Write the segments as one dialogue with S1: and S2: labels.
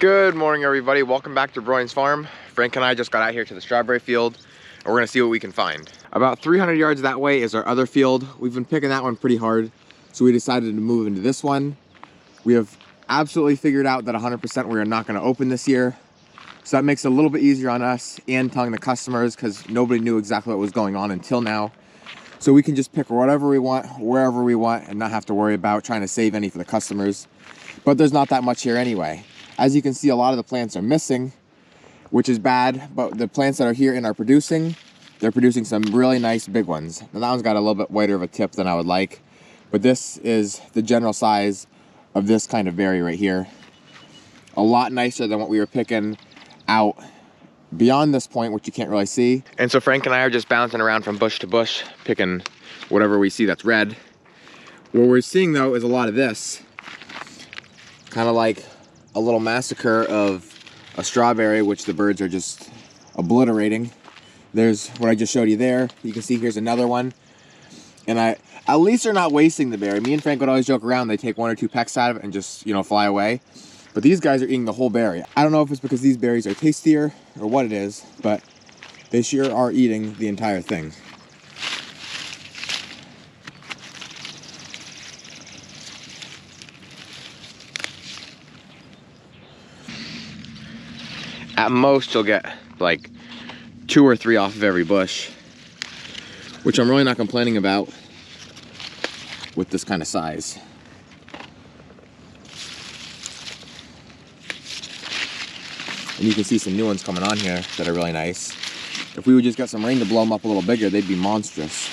S1: Good morning, everybody. Welcome back to Broyans farm. Frank and I just got out here to the strawberry field and we're gonna see what we can find. About 300 yards that way is our other field. We've been picking that one pretty hard, so we decided to move into this one. We have absolutely figured out that 100% we are not gonna open this year. So that makes it a little bit easier on us and telling the customers, because nobody knew exactly what was going on until now. So we can just pick whatever we want, wherever we want, and not have to worry about trying to save any for the customers. But there's not that much here anyway. As you can see, a lot of the plants are missing, which is bad, but the plants that are here and are producing, they're producing some really nice big ones. Now that one's got a little bit wider of a tip than I would like, but this is the general size of this kind of berry right here. A lot nicer than what we were picking out beyond this point, which you can't really see. And so Frank and I are just bouncing around from bush to bush, picking whatever we see that's red. What we're seeing though is a lot of this, kind of like a little massacre of a strawberry, which the birds are just obliterating. There's what I just showed you there. You can see here's another one. And at least they're not wasting the berry. Me and Frank would always joke around, they take 1 or 2 pecks out of it and just, you know, fly away. But these guys are eating the whole berry. I don't know if it's because these berries are tastier or what it is, but they sure are eating the entire thing. At most, you'll get like 2 or 3 off of every bush, which I'm really not complaining about with this kind of size. And you can see some new ones coming on here that are really nice. If we would just get some rain to blow them up a little bigger, they'd be monstrous.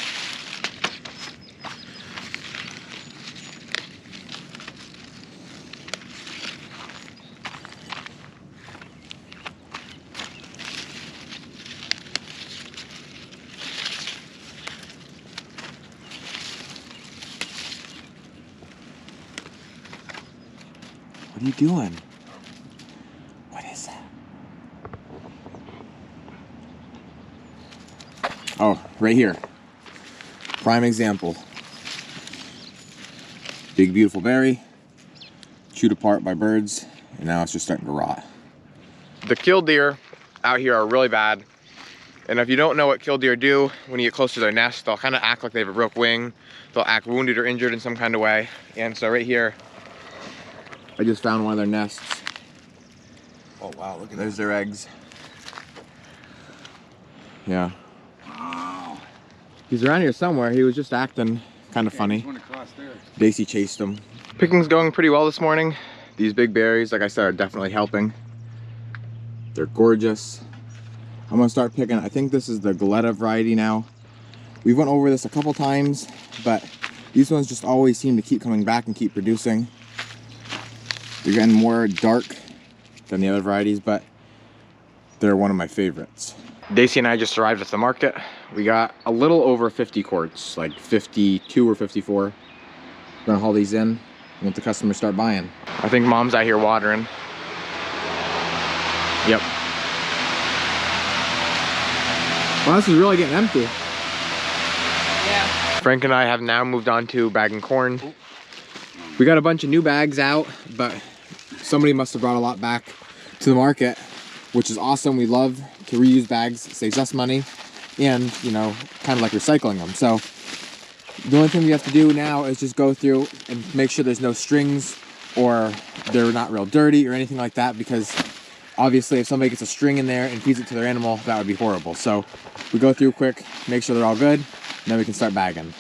S1: What are you doing? What is that? Oh, right here. Prime example. Big, beautiful berry, chewed apart by birds, and now it's just starting to rot. The killdeer out here are really bad. And if you don't know what killdeer do, when you get close to their nest, they'll kind of act like they have a broke wing. They'll act wounded or injured in some kind of way. And so right here, I just found one of their nests. Oh wow, look at that. There's their eggs. Yeah. Wow. He's around here somewhere. He was just acting kind of funny. He went across there. Daisy chased him. Picking's going pretty well this morning. These big berries, like I said, are definitely helping. They're gorgeous. I'm gonna start picking, I think this is the Goleta variety now. We went over this a couple times, but these ones just always seem to keep coming back and keep producing. They're getting more dark than the other varieties, but they're one of my favorites. Daisy and I just arrived at the market. We got a little over 50 quarts, like 52 or 54. We're gonna haul these in and let the customers start buying. I think Mom's out here watering. Yep. Well, this is really getting empty. Yeah. Frank and I have now moved on to bagging corn. We got a bunch of new bags out, but somebody must have brought a lot back to the market, which is awesome. We love to reuse bags. It saves us money and, you know, kind of like recycling them. So the only thing we have to do now is just go through and make sure there's no strings or they're not real dirty or anything like that, because obviously if somebody gets a string in there and feeds it to their animal, that would be horrible. So we go through quick, make sure they're all good, and then we can start bagging.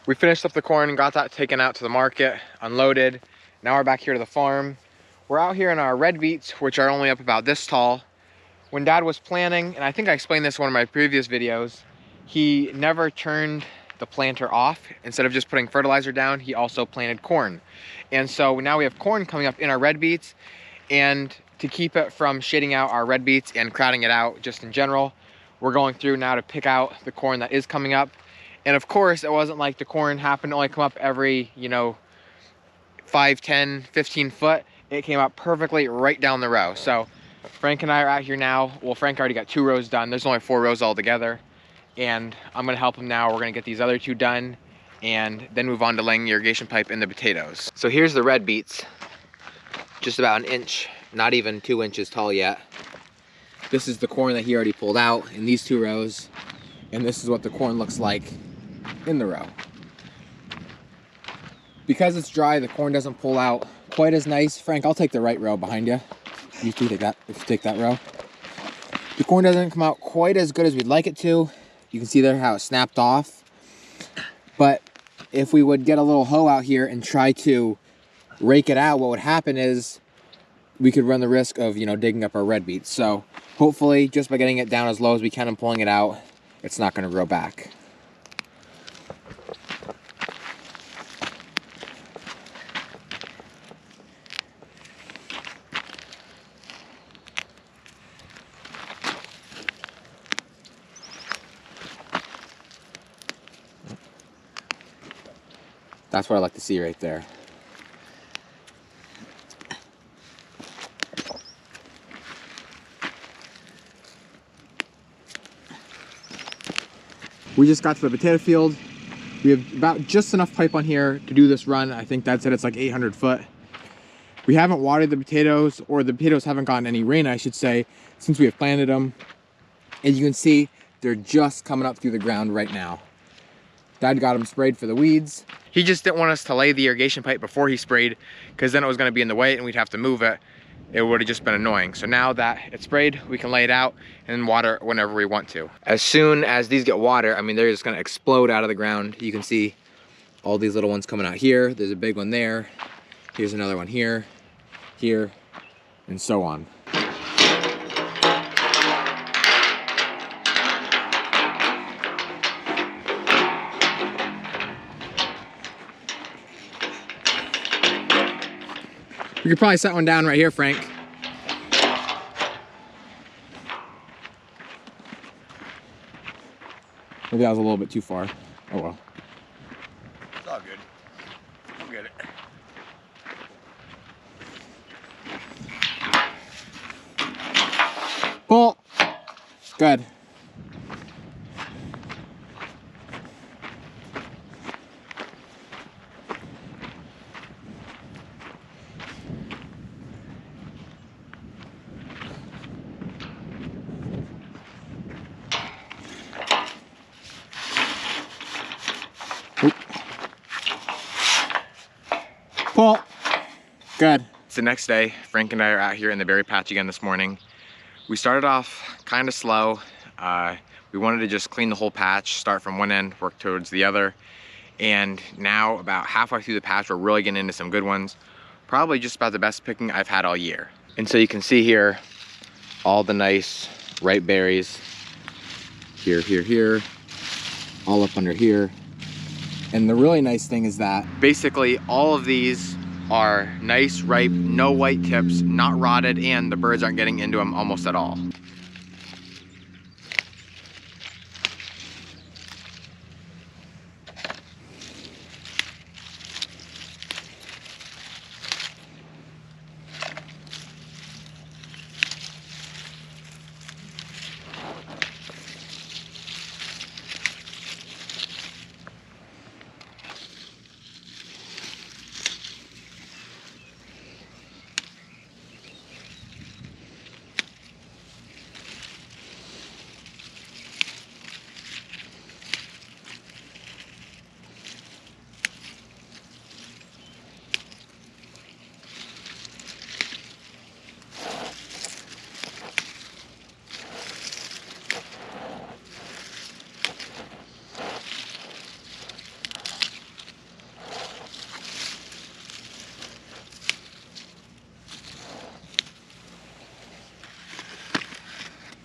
S1: We finished up the corn, got that taken out to the market, unloaded. Now we're back here to the farm. We're out here in our red beets, which are only up about this tall. When Dad was planting, and I think I explained this in one of my previous videos, he never turned the planter off. Instead of just putting fertilizer down, he also planted corn. And so now we have corn coming up in our red beets, and to keep it from shading out our red beets and crowding it out just in general, we're going through now to pick out the corn that is coming up. And of course, it wasn't like the corn happened to only come up every, 5, 10, 15 foot. It came up perfectly right down the row. So Frank and I are out here now. Well, Frank already got 2 rows done. There's only 4 rows altogether. And I'm gonna help him now. We're gonna get these other 2 done and then move on to laying the irrigation pipe in the potatoes. So here's the red beets, just about an inch, not even 2 inches tall yet. This is the corn that he already pulled out in these 2 rows. And this is what the corn looks like in the row. Because it's dry, the corn doesn't pull out quite as nice. Frank, I'll take the right row behind you. You take that, if you take that row. The corn doesn't come out quite as good as we'd like it to. You can see there how it snapped off. But if we would get a little hoe out here and try to rake it out, what would happen is we could run the risk of, digging up our red beets. So hopefully, just by getting it down as low as we can and pulling it out, it's not gonna grow back. That's what I like to see right there. We just got to the potato field. We have about just enough pipe on here to do this run. I think that's it, it's like 800 foot. We haven't watered the potatoes, or the potatoes haven't gotten any rain, I should say, since we have planted them. And you can see they're just coming up through the ground right now. Dad got them sprayed for the weeds. He just didn't want us to lay the irrigation pipe before he sprayed, because then it was gonna be in the way and we'd have to move it. It would have just been annoying. So now that it's sprayed, we can lay it out and water whenever we want to. As soon as these get water, I mean, they're just gonna explode out of the ground. You can see all these little ones coming out here. There's a big one there. Here's another one here, here, and so on. We could probably set one down right here, Frank. Maybe that was a little bit too far. Oh well.
S2: It's all good. I'll get it.
S1: Pull. Good. Pull. Good. It's the next day. Frank and I are out here in the berry patch again this morning. We started off kind of slow. We wanted to just clean the whole patch, start from one end, work towards the other. And now about halfway through the patch, we're really getting into some good ones. Probably just about the best picking I've had all year. And so you can see here, all the nice ripe berries. Here, here, here, all up under here. And the really nice thing is that basically all of these are nice, ripe, no white tips, not rotted, and the birds aren't getting into them almost at all.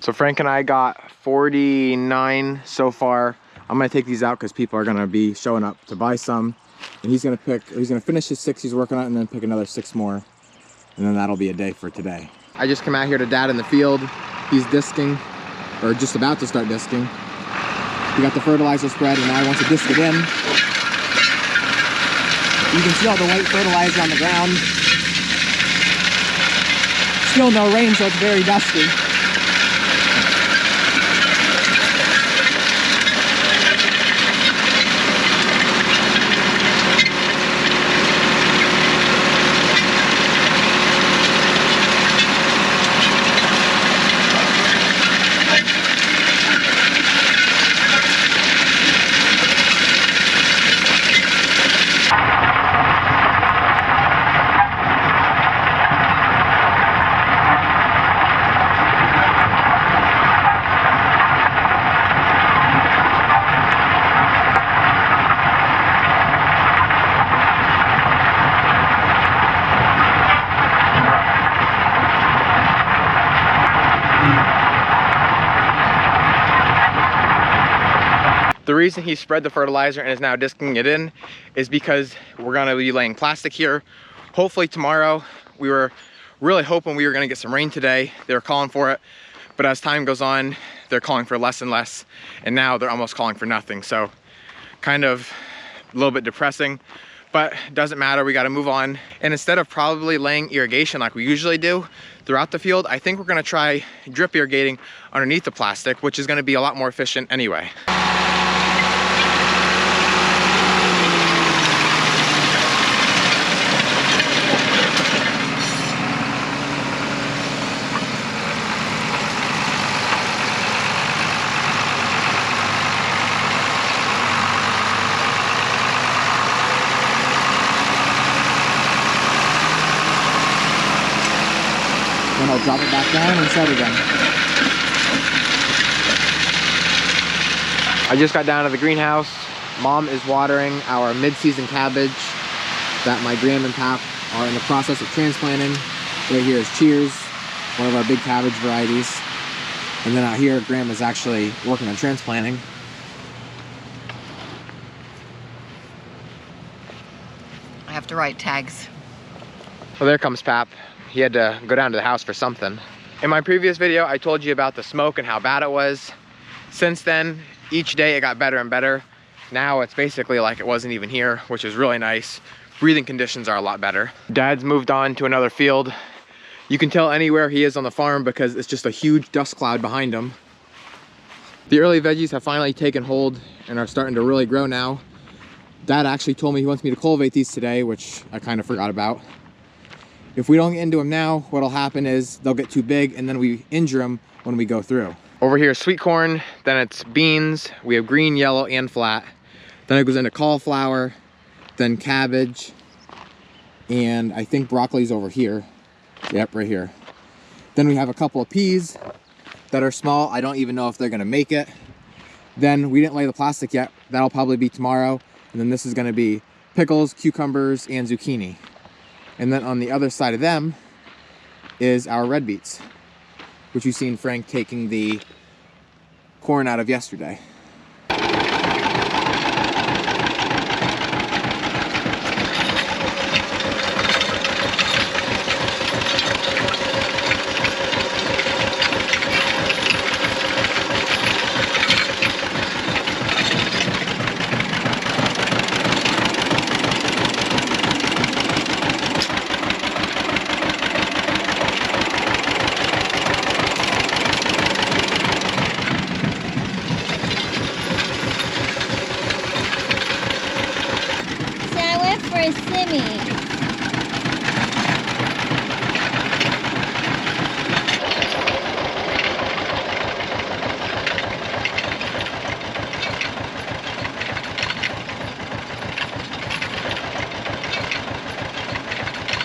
S1: So Frank and I got 49 so far. I'm gonna take these out because people are gonna be showing up to buy some. And he's gonna finish his 6 he's working on and then pick another 6 more. And then that'll be a day for today. I just come out here to Dad in the field. He's disking, or just about to start disking. He got the fertilizer spread and now he wants to disc it in. You can see all the white fertilizer on the ground. Still no rain, so it's very dusty. The reason he spread the fertilizer and is now disking it in is because we're gonna be laying plastic here. Hopefully tomorrow. We were really hoping we were gonna get some rain today. They were calling for it, but as time goes on, they're calling for less and less, and now they're almost calling for nothing. So kind of a little bit depressing, but doesn't matter, we gotta move on. And instead of probably laying irrigation like we usually do throughout the field, I think we're gonna try drip irrigating underneath the plastic, which is gonna be a lot more efficient anyway. Then I'll drop it back down and start again. I just got down to the greenhouse. Mom is watering our mid-season cabbage that my Graham and Pap are in the process of transplanting. Right here is Cheers, one of our big cabbage varieties. And then out here, Graham is actually working on transplanting.
S3: I have to write tags.
S1: Well, there comes Pap. He had to go down to the house for something. In my previous video, I told you about the smoke and how bad it was. Since then, each day it got better and better. Now it's basically like it wasn't even here, which is really nice. Breathing conditions are a lot better. Dad's moved on to another field. You can tell anywhere he is on the farm because it's just a huge dust cloud behind him. The early veggies have finally taken hold and are starting to really grow now. Dad actually told me he wants me to cultivate these today, which I kind of forgot about. If we don't get into them now, what'll happen is they'll get too big and then we injure them when we go through. Over here is sweet corn, then it's beans. We have green, yellow, and flat. Then it goes into cauliflower, then cabbage, and I think broccoli's over here. Yep, right here. Then we have a couple of peas that are small. I don't even know if they're gonna make it. Then we didn't lay the plastic yet. That'll probably be tomorrow. And then this is gonna be pickles, cucumbers, and zucchini. And then on the other side of them is our red beets, which you've seen Frank taking the corn out of yesterday.
S4: So I went for a simi.